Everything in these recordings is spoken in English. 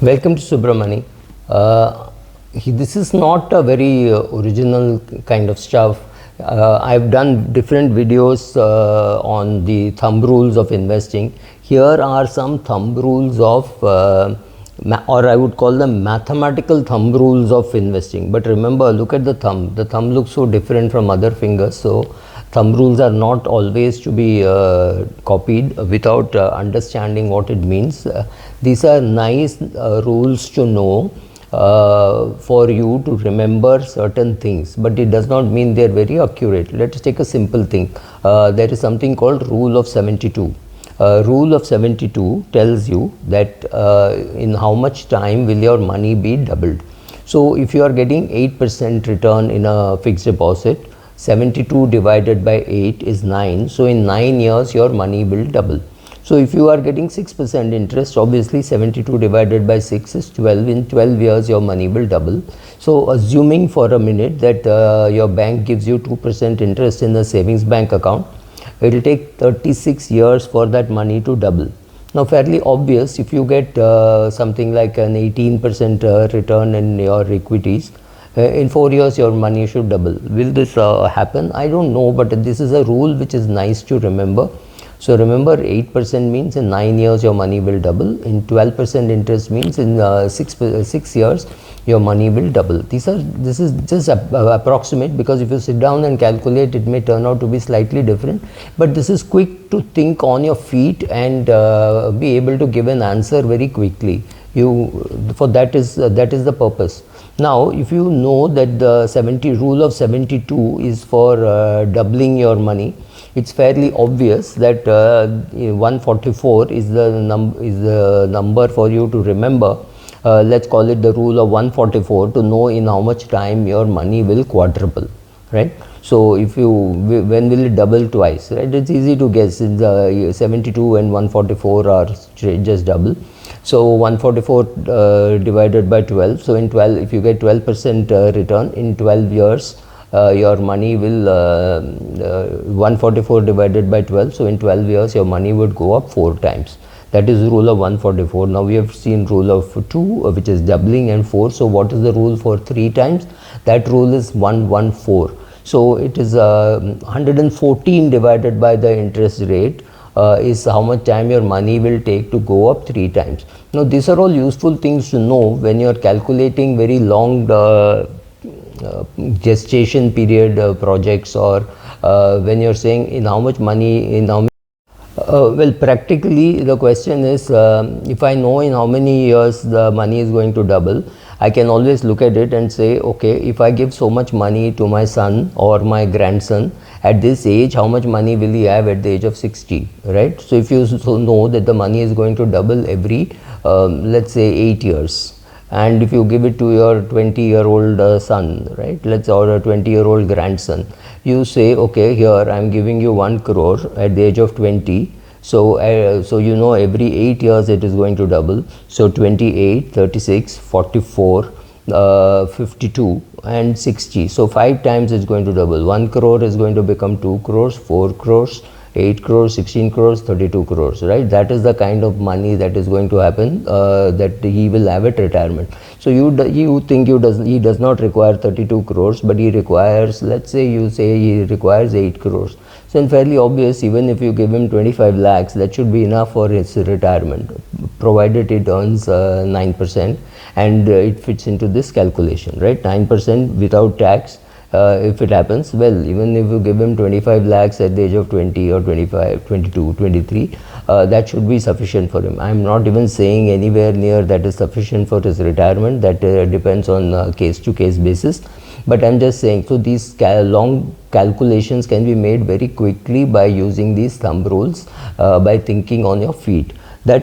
Welcome to Subramani. This is not a very original kind of stuff. I've done different videos on the thumb rules of investing. Here are some thumb rules of, or I would call them mathematical thumb rules of investing. But remember, look at the thumb. The thumb looks so different from other fingers. So thumb rules are not always to be copied without understanding what it means. These are nice rules to know for you to remember certain things, but it does not mean they are very accurate. Let us take a simple thing. There is something called rule of 72. Rule of 72 tells you that in how much time will your money be doubled. So if you are getting 8% return in a fixed deposit, 72 divided by 8 is 9. So in 9 years your money will double. So if you are getting 6% interest, obviously 72 divided by 6 is 12. In 12 years your money will double. So assuming for a minute that your bank gives you 2% interest in the savings bank account, it will take 36 years for that money to double. Now fairly obvious, if you get something like an 18% return in your equities, in 4 years your money should double. Will this happen? I don't know, but this is a rule which is nice to remember. So remember, 8% means in 9 years your money will double. In 12% interest means in 6 years your money will double. This is just approximate, because if you sit down and calculate, it may turn out to be slightly different. But this is quick to think on your feet and be able to give an answer very quickly. That is the purpose. Now, if you know that the rule of 72 is for doubling your money, it's fairly obvious that 144 is the number for you to remember. Let's call it the rule of 144, to know in how much time your money will quadruple, right? So if when will it double twice, right? It's easy to guess. It's 72 and 144 are just double. So 144 divided by 12. So in 12, if you get 12% return in 12 years, your money will 144 divided by 12. So in 12 years, your money would go up 4 times. That is rule of 144. Now we have seen rule of 2, which is doubling, and 4. So what is the rule for 3 times? That rule is 114. So it is 114 divided by the interest rate. Is how much time your money will take to go up 3 times. Now these are all useful things to know when you are calculating very long gestation period projects, or when you are saying in how much money, well, practically the question is, if I know in how many years the money is going to double, I can always look at it and say, okay, if I give so much money to my son or my grandson at this age, how much money will he have at the age of 60, right? So if you know that the money is going to double every, let's say 8 years, and if you give it to your 20-year-old son, right, or a 20-year-old grandson, you say, okay, here I am giving you 1 crore at the age of 20. So, so you know every 8 years it is going to double. So 28, 36, 44, 52 and 60. So 5 times it's going to double. 1 crore is going to become 2 crores, 4 crores, 8 crores, 16 crores, 32 crores, right? That is the kind of money that is going to happen, that he will have at retirement. So you think he does not require 32 crores, but he requires, let's say you say he requires 8 crores. So it's fairly obvious, even if you give him 25 lakhs, that should be enough for his retirement, provided it earns 9%, and it fits into this calculation, right? 9% without tax. If it happens, well, even if you give him 25 lakhs at the age of 20 or 25, 22, 23, that should be sufficient for him. I am not even saying anywhere near that is sufficient for his retirement. That depends on case-to-case basis. But I am just saying, so these long calculations can be made very quickly by using these thumb rules, by thinking on your feet. That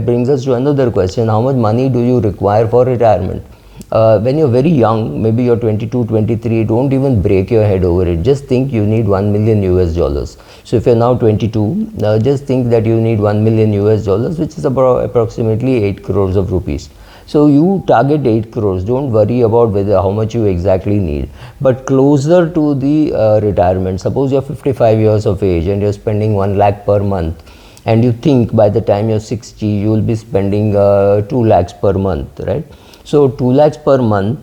brings us to another question: how much money do you require for retirement? When you're very young, maybe you're 22, 23, don't even break your head over it. Just think you need $1 million US. So if you're now 22, just think that you need $1 million US, which is about approximately 8 crores of rupees. So you target 8 crores. Don't worry about how much you exactly need. But closer to the retirement, suppose you're 55 years of age and you're spending 1 lakh per month, and you think by the time you're 60 you will be spending 2 lakhs per month, right? So 2 lakhs per month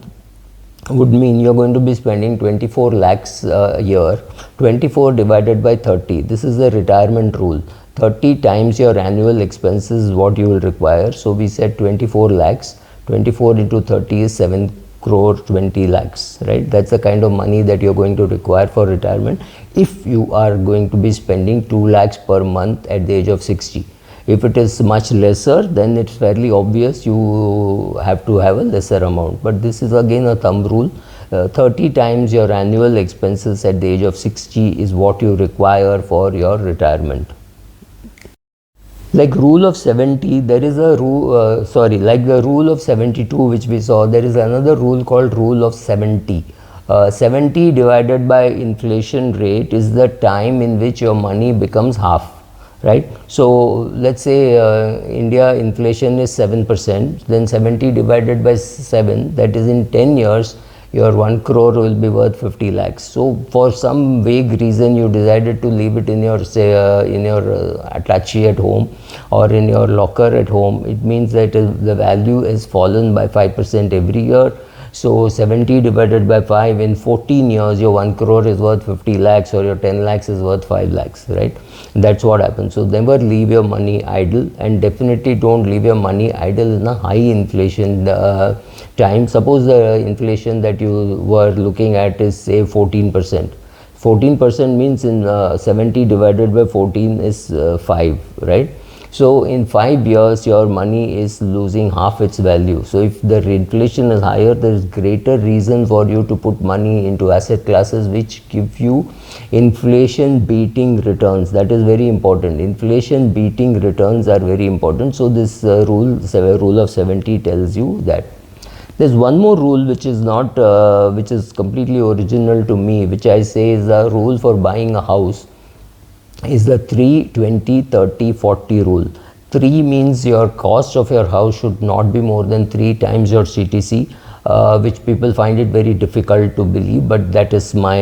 would mean you're going to be spending 24 lakhs a year. 24 divided by 30, this is the retirement rule. 30 times your annual expenses is what you will require. So we said 24 lakhs. 24 into 30 is 7 crore 20 lakhs, right? That's the kind of money that you're going to require for retirement if you are going to be spending 2 lakhs per month at the age of 60. If it is much lesser, then it's fairly obvious you have to have a lesser amount. But this is again a thumb rule. 30 times your annual expenses at the age of 60 is what you require for your retirement. Like rule of 70, there is a rule, like the rule of 72 which we saw, there is another rule called rule of 70. 70 divided by inflation rate is the time in which your money becomes half, right? So let's say India inflation is 7%, then 70 divided by 7, that is in 10 years your 1 crore will be worth 50 lakhs. So for some vague reason you decided to leave it in your attaché at home or in your locker at home, it means that the value has fallen by 5% every year. So 70 divided by 5, in 14 years your 1 crore is worth 50 lakhs or your 10 lakhs is worth 5 lakhs, right? That's what happens. So never leave your money idle, and definitely don't leave your money idle in a high inflation time. Suppose the inflation that you were looking at is say 14%. 14% means in 70 divided by 14 is 5, right? So in 5 years your money is losing half its value. So if the inflation is higher, there is greater reason for you to put money into asset classes which give you inflation beating returns. That is very important. Inflation beating returns are very important. So this rule of 70 tells you that. There's one more rule which is not, which is completely original to me, which I say is a rule for buying a house, is the 3, 20, 30, 40 rule. 3 means your cost of your house should not be more than 3 times your CTC, which people find it very difficult to believe, but that is my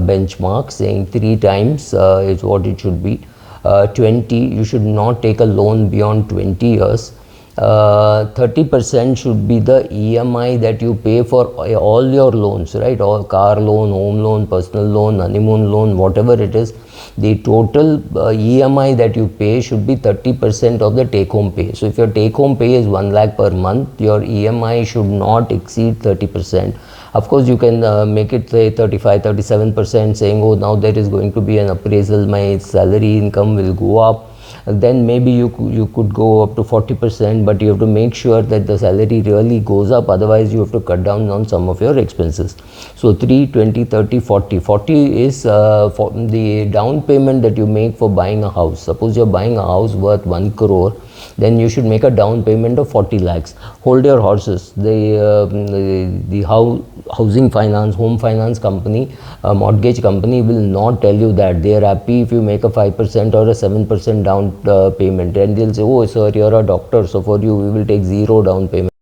benchmark, saying 3 times is what it should be. 20, you should not take a loan beyond 20 years. 30% should be the EMI that you pay for all your loans, right? All car loan, home loan, personal loan, honeymoon loan, whatever it is, the total EMI that you pay should be 30% of the take home pay. So if your take home pay is 1 lakh per month, your EMI should not exceed 30%. Of course, you can make it say 35, 37%, saying, oh, now there is going to be an appraisal, my salary income will go up. Then maybe you could go up to 40%, but you have to make sure that the salary really goes up, otherwise you have to cut down on some of your expenses. So 3, 20, 30, 40. 40 is for the down payment that you make for buying a house. Suppose you're buying a house worth 1 crore, then you should make a down payment of 40 lakhs. Hold your horses. The housing finance, home finance company, mortgage company will not tell you that. They are happy if you make a 5% or a 7% down payment, and they'll say, oh sir, you're a doctor, so for you we will take 0 down payment.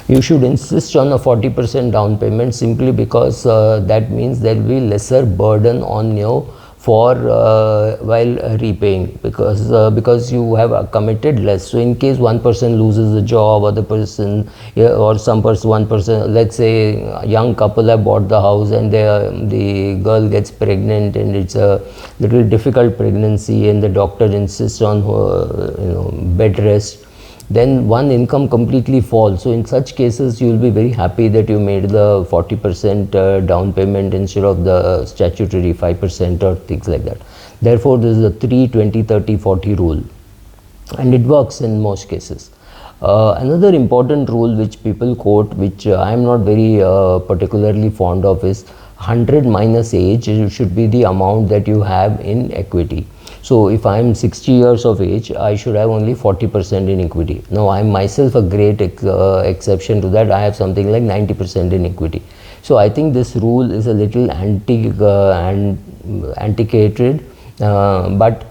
You should insist on a 40% down payment, simply because that means there will be lesser burden on you for while repaying, because you have committed less. So in case one person loses a job, other person, or some person, one person, let's say a young couple have bought the house and the girl gets pregnant and it's a little difficult pregnancy and the doctor insists on bed rest, then one income completely falls. So in such cases you will be very happy that you made the 40% down payment instead of the statutory 5% or things like that. Therefore this is a 3, 20, 30, 40 rule, and it works in most cases. Another important rule which people quote, which I am not very particularly fond of, is 100 minus age should be the amount that you have in equity. So if I am 60 years of age, I should have only 40% in equity. Now I am myself a great exception to that. I have something like 90% in equity. So I think this rule is a little antiquated, but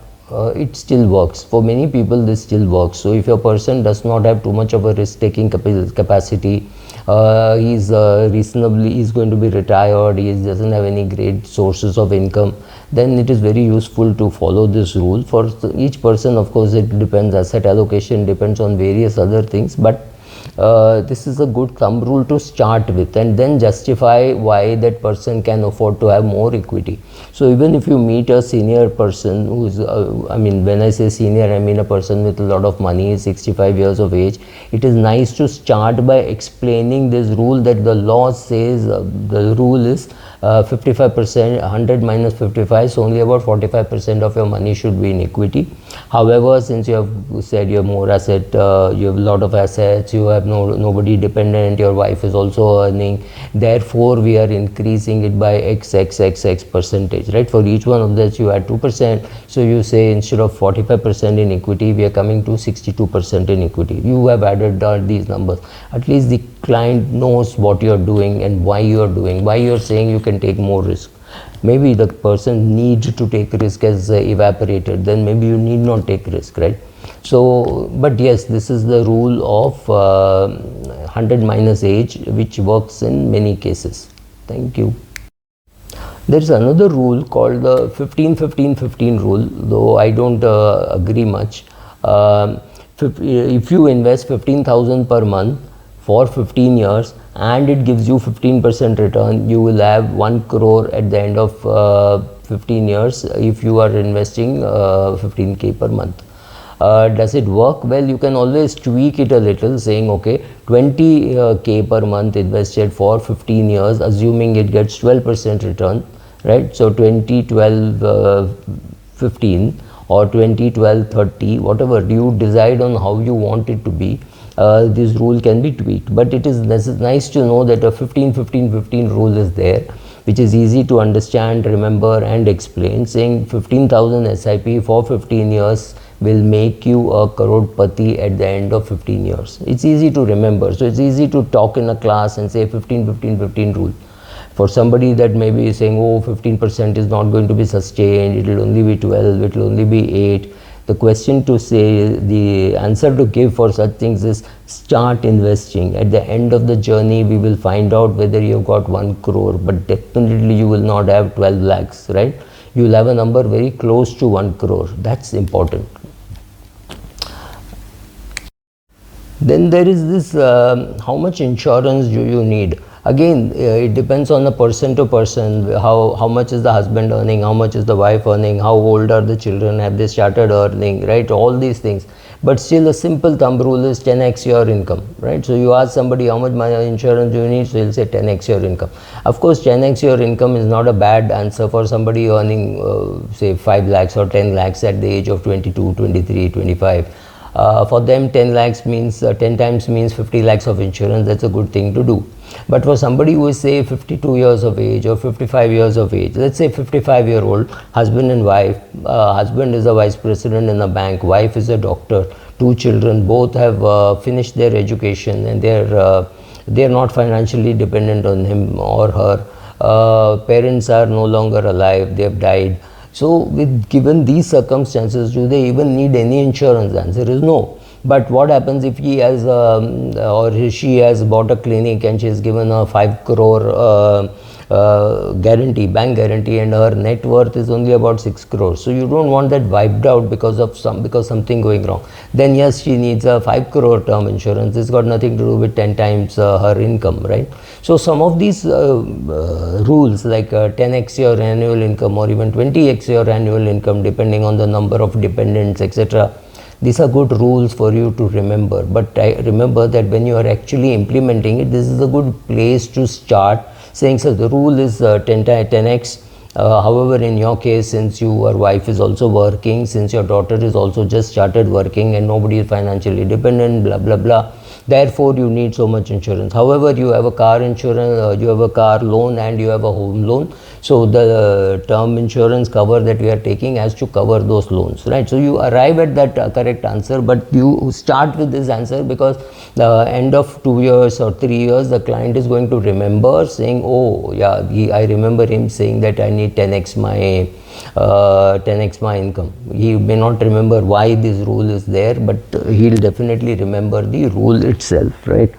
it still works. For many people this still works. So if your person does not have too much of a risk taking capacity, he's going to be retired, he doesn't have any great sources of income, then it is very useful to follow this rule. For each person, of course, it depends, asset allocation depends on various other things, but this is a good thumb rule to start with, and then justify why that person can afford to have more equity. So even if you meet a senior person who is, I mean, when I say senior, I mean a person with a lot of money, 65 years of age, it is nice to start by explaining this rule, that the law says the rule is 55%, 100 minus 55, so only about 45% of your money should be in equity. However, since you have said you have more asset, you have a lot of assets, you have nobody dependent, your wife is also earning, therefore we are increasing it by x percentage, right? For each one of this you add 2%, so you say instead of 45% in equity, we are coming to 62% in equity. You have added these numbers. At least the client knows what you are doing and why you are doing, why you are saying you can take more risk. Maybe the person needs to take risk has evaporated, then maybe you need not take risk, right? So, but yes, this is the rule of 100 minus age, which works in many cases. Thank you. There is another rule called the 15-15-15 rule, though I don't agree much. If you invest 15,000 per month for 15 years and it gives you 15% return, you will have 1 crore at the end of 15 years if you are investing 15k per month. Does it work? Well, you can always tweak it a little, saying okay, 20k per month invested for 15 years, assuming it gets 12% return, right? So 20, 12, 15 or 20, 12, 30, whatever you decide on how you want it to be. This rule can be tweaked, but it is nice to know that a 15-15-15 rule is there, which is easy to understand, remember and explain, saying 15,000 SIP for 15 years will make you a crorepati at the end of 15 years. It's easy to remember, so it's easy to talk in a class and say 15-15-15 rule. For somebody that may be saying, oh, 15% is not going to be sustained, it will only be 12, it will only be 8. The question to say, the answer to give for such things is start investing. At the end of the journey, we will find out whether you've got 1 crore, but definitely you will not have 12 lakhs, right? You will have a number very close to 1 crore. That's important. Then there is this, how much insurance do you need? Again, it depends on the person to person, how much is the husband earning, how much is the wife earning, how old are the children, have they started earning, right? All these things. But still a simple thumb rule is 10x your income, right? So you ask somebody how much insurance do you need, so he'll say 10x your income. Of course, 10x your income is not a bad answer for somebody earning say 5 lakhs or 10 lakhs at the age of 22, 23, 25. For them 10 lakhs means 10 times means 50 lakhs of insurance. That's a good thing to do. But for somebody who is say 52 years of age or 55 years of age, let's say 55-year-old husband and wife, husband is a vice president in a bank, wife is a doctor, 2 children, both have finished their education and they're not financially dependent on him or her. Parents are no longer alive, they have died. So given these circumstances, do they even need any insurance? The answer is no. But what happens if he has or she has bought a clinic and she is given a 5 crore guarantee, bank guarantee, and her net worth is only about 6 crores. So you don't want that wiped out because something going wrong. Then yes, she needs a 5 crore term insurance. It's got nothing to do with 10 times her income, right? So some of these rules like 10x your annual income or even 20x your annual income, depending on the number of dependents, etc. These are good rules for you to remember. But I remember that when you are actually implementing it, this is a good place to start, saying so the rule is 10x. However, in your case, since your wife is also working, since your daughter is also just started working and nobody is financially dependent, blah blah blah, therefore you need so much insurance. However, you have a car insurance, you have a car loan and you have a home loan, so the term insurance cover that we are taking has to cover those loans, right? So you arrive at that correct answer, but you start with this answer because the end of 2 years or 3 years the client is going to remember saying, oh yeah, I remember him saying that I need 10x my income. He may not remember why this rule is there, but he'll definitely remember the rule itself, right?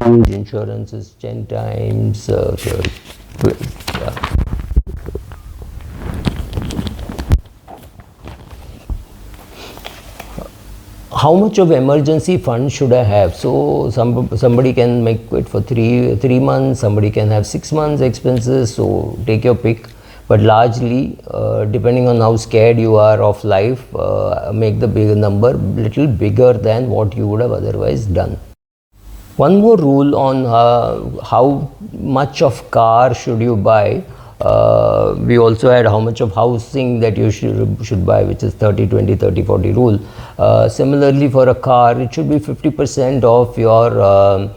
Insurance is 10 times Yeah. How much of emergency fund should I have? So somebody can make it for three months, somebody can have 6 months expenses, so take your pick. But largely, depending on how scared you are of life, make the big number little bigger than what you would have otherwise done. One more rule on how much of car should you buy. We also had how much of housing that you should buy, which is 30-20 30-40 rule. Similarly, for a car, it should be 50% of your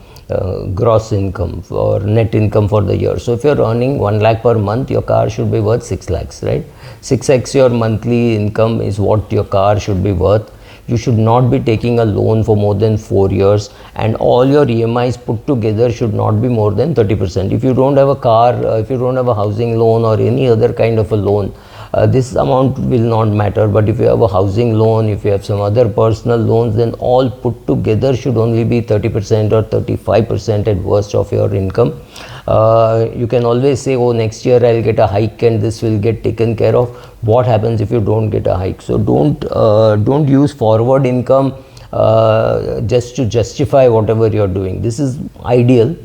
gross income or net income for the year. So if you're earning 1 lakh per month, your car should be worth 6 lakhs, right? 6x your monthly income is what your car should be worth. You should not be taking a loan for more than 4 years, and all your EMIs put together should not be more than 30%. If you don't have a car, if you don't have a housing loan or any other kind of a loan, this amount will not matter. But if you have a housing loan, if you have some other personal loans, then all put together should only be 30% or 35% at worst of your income. You can always say, oh, next year I'll get a hike and this will get taken care of. What happens if you don't get a hike? So don't use forward income just to justify whatever you're doing. This is ideal.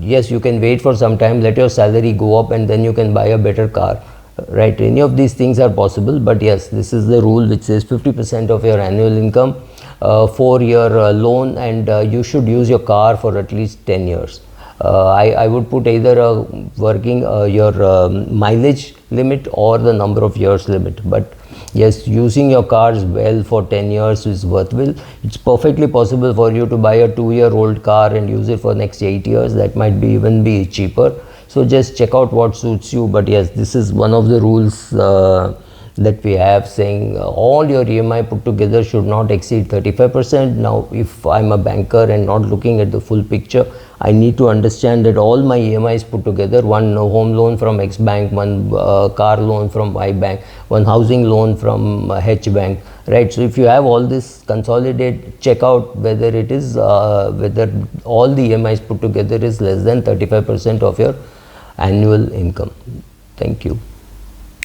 Yes, you can wait for some time, let your salary go up, and then you can buy a better car, right? Any of these things are possible, but yes, this is the rule which says 50% of your annual income, 4-year loan, and you should use your car for at least 10 years. I would put either a working your mileage limit or the number of years limit, but yes, using your cars well for 10 years is worthwhile. It's perfectly possible for you to buy a 2-year-old car and use it for next 8 years. That might be even be cheaper. So just check out what suits you. But yes, this is one of the rules that we have, saying all your EMI put together should not exceed 35%. Now, if I'm a banker and not looking at the full picture, I need to understand that all my EMIs put together, one home loan from X bank, one car loan from Y bank, one housing loan from H bank, right? So if you have all this consolidated, check out whether it is whether all the EMIs put together is less than 35% of your annual income. Thank you.